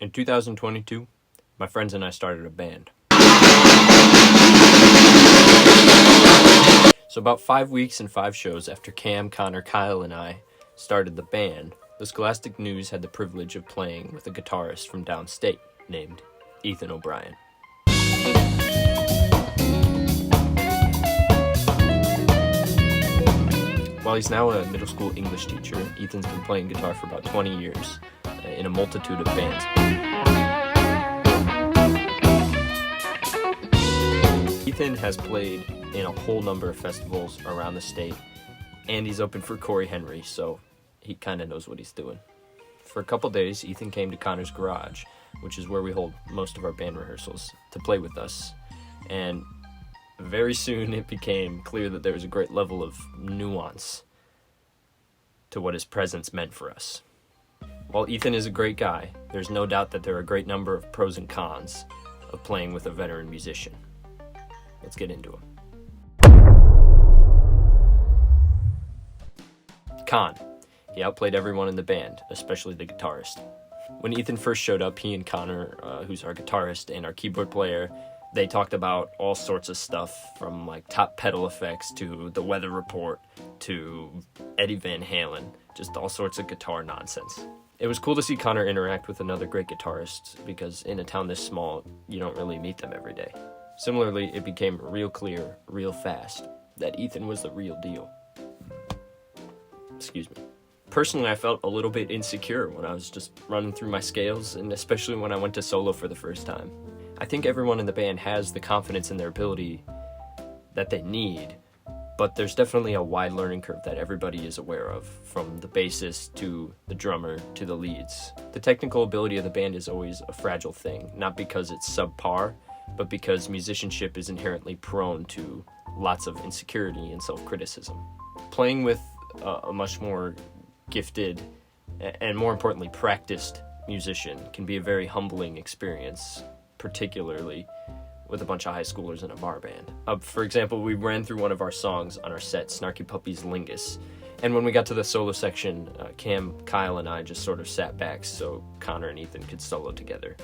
In 2022, my friends and I started a band. So about 5 weeks and 5 shows after Cam, Connor, Kyle, and I started the band, the Scholastic News had the privilege of playing with a guitarist from downstate named Ethan O'Brien. While he's now a middle school English teacher, Ethan's been playing guitar for about 20 years in a multitude of bands. Ethan has played in a whole number of festivals around the state, and he's opened for Corey Henry, so he kind of knows what he's doing. For a couple days, Ethan came to Connor's garage, which is where we hold most of our band rehearsals, to play with us. And very soon it became clear that there was a great level of nuance to what his presence meant for us. While Ethan is a great guy, there's no doubt that there are a great number of pros and cons of playing with a veteran musician. Let's get into them. Con. He outplayed everyone in the band, especially the guitarist. When Ethan first showed up, he and Connor, who's our guitarist and our keyboard player, they talked about all sorts of stuff, from like top pedal effects to the weather report to Eddie Van Halen, just all sorts of guitar nonsense. It was cool to see Connor interact with another great guitarist, because in a town this small, you don't really meet them every day. Similarly, it became real clear, real fast, that Ethan was the real deal. Excuse me. Personally, I felt a little bit insecure when I was just running through my scales, and especially when I went to solo for the first time. I think everyone in the band has the confidence in their ability that they need, but there's definitely a wide learning curve that everybody is aware of, from the bassist to the drummer to the leads. The technical ability of the band is always a fragile thing, not because it's subpar, but because musicianship is inherently prone to lots of insecurity and self-criticism. Playing with a much more gifted and, more importantly, practiced musician can be a very humbling experience, particularly with a bunch of high schoolers in a bar band. For example, we ran through one of our songs on our set, Snarky Puppy's Lingus, and when we got to the solo section, Cam, Kyle, and I just sort of sat back so Connor and Ethan could solo together.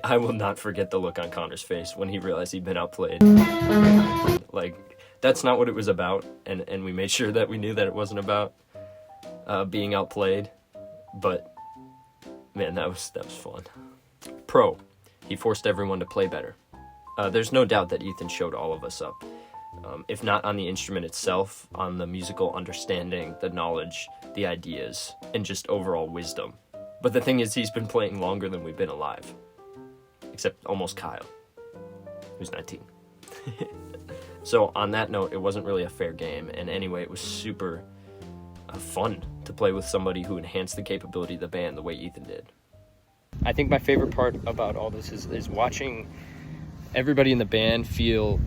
I will not forget the look on Connor's face when he realized he'd been outplayed. Like, that's not what it was about, and we made sure that we knew that it wasn't about being outplayed, but man, that was fun. Pro. He forced everyone to play better. There's no doubt that Ethan showed all of us up. If not on the instrument itself, on the musical understanding, the knowledge, the ideas, and just overall wisdom. But the thing is, he's been playing longer than we've been alive. Except almost Kyle, who's 19. So on that note, it wasn't really a fair game, and anyway, it was super fun to play with somebody who enhanced the capability of the band the way Ethan did. I think my favorite part about all this is watching everybody in the band feel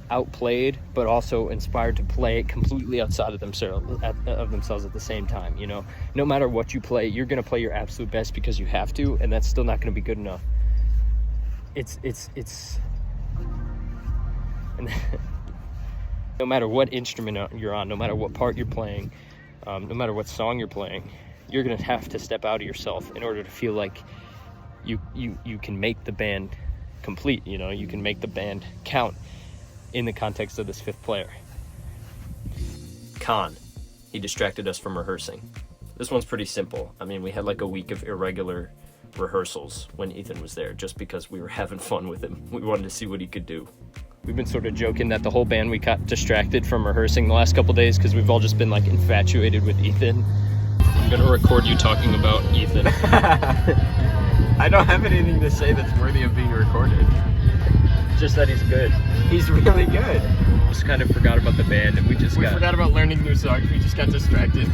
outplayed, but also inspired to play completely outside of themselves at the same time. You know, no matter what you play, you're going to play your absolute best because you have to, and that's still not going to be good enough. It's no matter what instrument you're on, no matter what part you're playing, no matter what song you're playing, you're gonna have to step out of yourself in order to feel like you can make the band complete. You know, you can make the band count. in the context of this fifth player. Con. He distracted us from rehearsing. This one's pretty simple. I mean, we had like a week of irregular rehearsals when Ethan was there just because we were having fun with him. We wanted to see what he could do. We've been sort of joking that the whole band, we got distracted from rehearsing the last couple days because we've all just been like infatuated with Ethan. I'm gonna record you talking about Ethan. I don't have anything to say that's worthy of being recorded. Just that he's good. He's really good. Just kind of forgot about the band and we forgot about learning new songs. We just got distracted.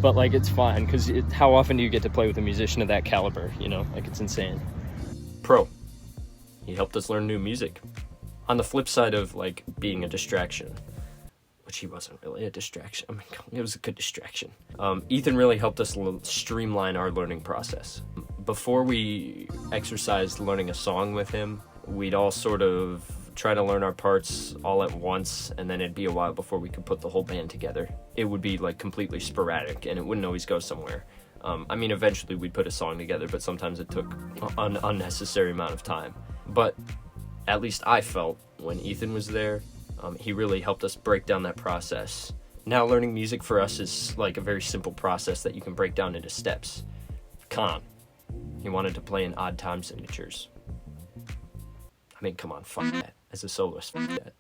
But like, it's fine, because how often do you get to play with a musician of that caliber, you know? Like, it's insane. Pro. He helped us learn new music. On the flip side of, like, being a distraction, which he wasn't really a distraction. I mean, it was a good distraction. Ethan really helped us streamline our learning process. Before we exercised learning a song with him, we'd all sort of try to learn our parts all at once, and then it'd be a while before we could put the whole band together. It would be like completely sporadic, and it wouldn't always go somewhere. I mean, eventually we'd put a song together, but sometimes it took an unnecessary amount of time. But at least I felt when Ethan was there, he really helped us break down that process. Now learning music for us is like a very simple process that you can break down into steps. Con. He wanted to play in odd time signatures. I mean, come on, fuck that. As a soloist, fuck that.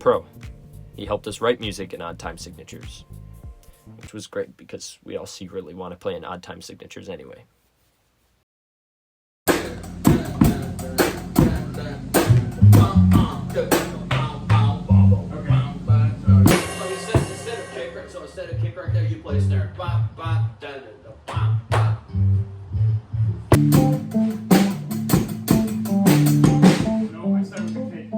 Pro. He helped us write music in odd time signatures, which was great because we all secretly want to play in odd time signatures anyway. So instead of kick right there, you play snare. Ba, ba, da, da, da, ba, ba. No, I start with the kick.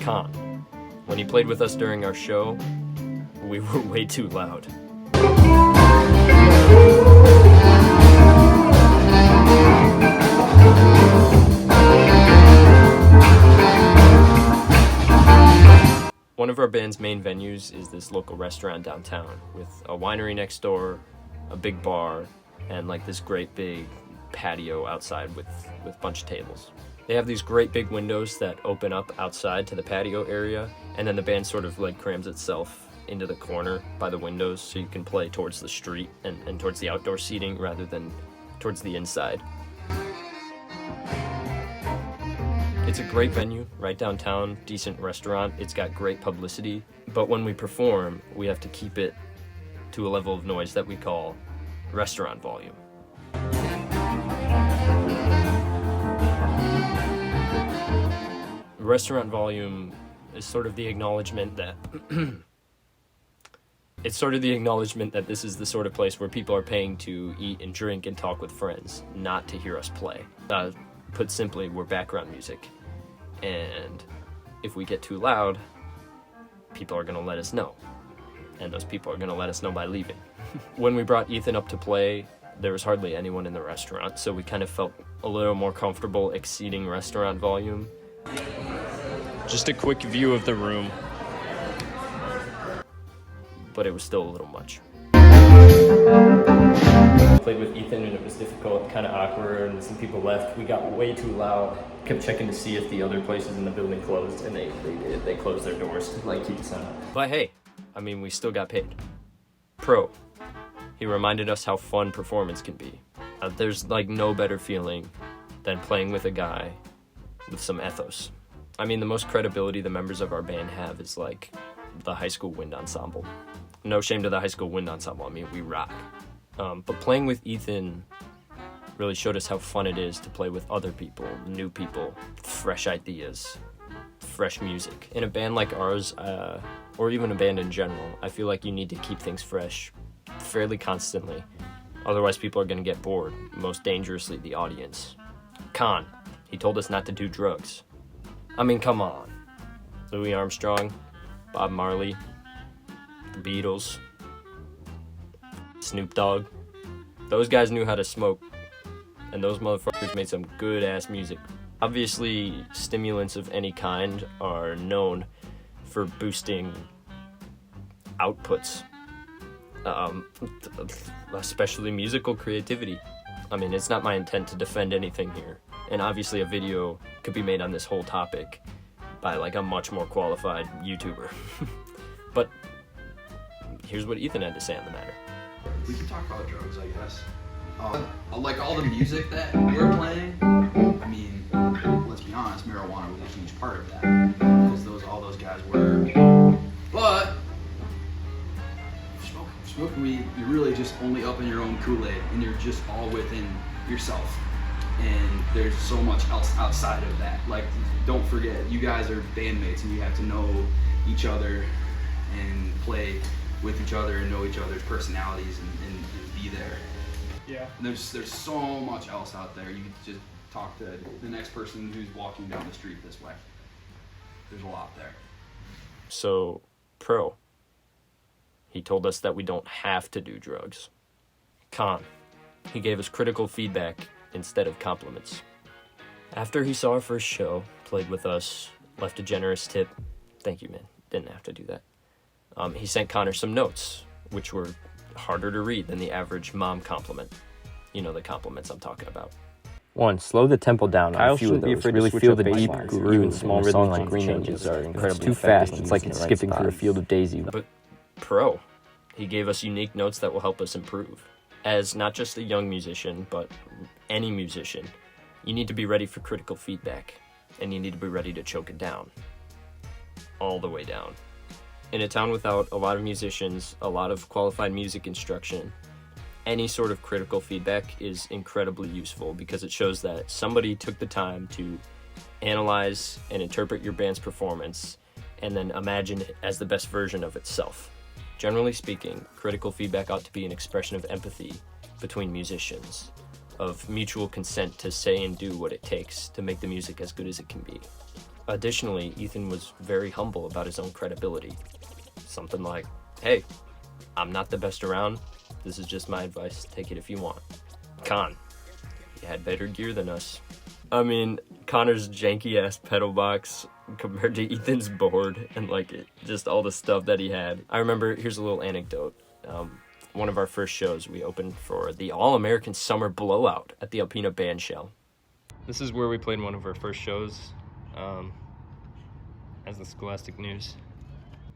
Con. When he played with us during our show, we were way too loud. One of our band's main venues is this local restaurant downtown with a winery next door, a big bar, and like this great big patio outside with a bunch of tables. They have these great big windows that open up outside to the patio area, and then the band sort of like crams itself into the corner by the windows so you can play towards the street and towards the outdoor seating rather than towards the inside. It's a great venue, right downtown, decent restaurant, it's got great publicity, but when we perform, we have to keep it to a level of noise that we call restaurant volume. Restaurant volume is sort of the acknowledgement that it's sort of the acknowledgement that this is the sort of place where people are paying to eat and drink and talk with friends, not to hear us play. Put simply, we're background music, and if we get too loud, people are going to let us know, and those people are going to let us know by leaving. When we brought Ethan up to play, there was hardly anyone in the restaurant, so we kind of felt a little more comfortable exceeding restaurant volume. Just a quick view of the room, but it was still a little much. I played with Ethan and it was difficult, kind of awkward, and some people left. We got way too loud. Kept checking to see if the other places in the building closed, and they did. They closed their doors to like keep us out. But hey, I mean, we still got paid. Pro. He reminded us how fun performance can be. There's like no better feeling than playing with a guy with some ethos. I mean, the most credibility the members of our band have is like the high school wind ensemble. No shame to the high school wind ensemble, I mean, we rock. But playing with Ethan really showed us how fun it is to play with other people, new people, fresh ideas, fresh music. In a band like ours, or even a band in general, I feel like you need to keep things fresh fairly constantly. Otherwise, people are going to get bored, most dangerously the audience. Con. He told us not to do drugs. I mean, come on. Louis Armstrong, Bob Marley, the Beatles, Snoop Dogg. Those guys knew how to smoke, and those motherfuckers made some good-ass music. Obviously, stimulants of any kind are known for boosting outputs, especially musical creativity. I mean, it's not my intent to defend anything here, and obviously a video could be made on this whole topic by like a much more qualified YouTuber. But here's what Ethan had to say on the matter. We can talk about drugs, I guess. Like all the music that we're playing, I mean, let's be honest, marijuana was a huge part of that. Because all those guys were. But smoking weed, you're really just only up in your own Kool-Aid, and you're just all within yourself. And there's so much else outside of that. Like, don't forget, you guys are bandmates, and you have to know each other and play with each other and know each other's personalities and be there. Yeah. And there's so much else out there. You can just talk to the next person who's walking down the street this way. There's a lot there. So, Pro, he told us that we don't have to do drugs. Con, he gave us critical feedback instead of compliments. After he saw our first show, played with us, left a generous tip. Thank you, man. Didn't have to do that. He sent Connor some notes, which were harder to read than the average mom compliment. You know the compliments I'm talking about. 1. Slow the tempo down on a few of those. Really feel the deep groove, even small rhythm like green changes are incredibly. If it's too fast, it's like it's skipping through a field of daisy. But Pro, he gave us unique notes that will help us improve. As not just a young musician, but any musician, you need to be ready for critical feedback, and you need to be ready to choke it down. All the way down. In a town without a lot of musicians, a lot of qualified music instruction, any sort of critical feedback is incredibly useful because it shows that somebody took the time to analyze and interpret your band's performance and then imagine it as the best version of itself. Generally speaking, critical feedback ought to be an expression of empathy between musicians, of mutual consent to say and do what it takes to make the music as good as it can be. Additionally, Ethan was very humble about his own credibility. Something like, hey, I'm not the best around. This is just my advice. Take it if you want. Con, he had better gear than us. I mean, Connor's janky-ass pedal box compared to Ethan's board and just all the stuff that he had. I remember, here's a little anecdote. One of our first shows, we opened for the All-American Summer Blowout at the Alpena Band Shell. This is where we played one of our first shows as the Scholastic News.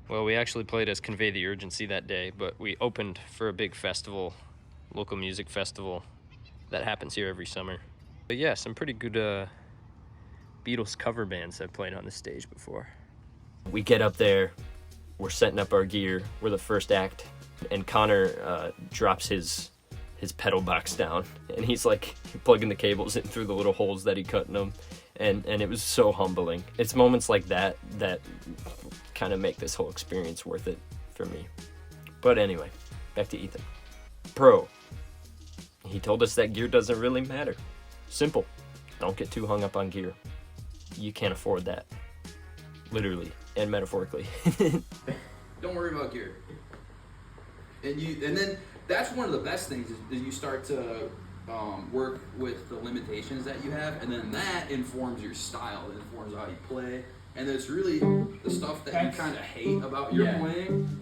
Well, we actually played as Convey the Urgency that day, but we opened for a big festival, local music festival that happens here every summer. But yeah, some pretty good Beatles cover bands have played on the stage before. We get up there, we're setting up our gear, we're the first act, and Connor drops his pedal box down, and he's like plugging the cables in through the little holes that he cut in them, and it was so humbling. It's moments like that kind of make this whole experience worth it for me. But anyway, back to Ethan. Pro, he told us that gear doesn't really matter. Simple. Don't get too hung up on gear. You can't afford that. Literally and metaphorically. Don't worry about gear. And then that's one of the best things is you start to work with the limitations that you have, and then that informs your style. It informs how you play. And it's really the stuff that you kind of hate about your playing.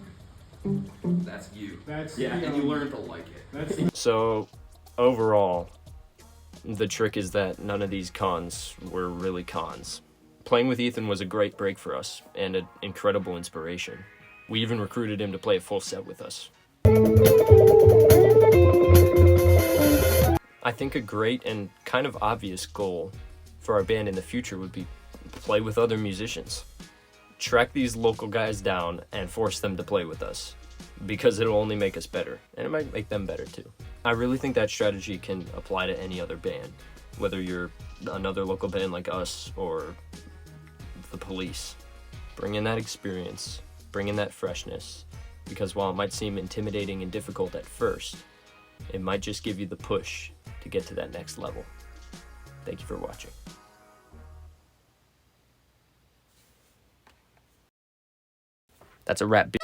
That's you. And you learn to like it. So, overall, the trick is that none of these cons were really cons. Playing with Ethan was a great break for us and an incredible inspiration. We even recruited him to play a full set with us. I think a great and kind of obvious goal for our band in the future would be play with other musicians. Track these local guys down and force them to play with us, because it'll only make us better, and it might make them better too. I really think that strategy can apply to any other band, whether you're another local band like us or the Police. Bring in that experience, bring in that freshness, because while it might seem intimidating and difficult at first, it might just give you the push to get to that next level. Thank you for watching. That's a wrap.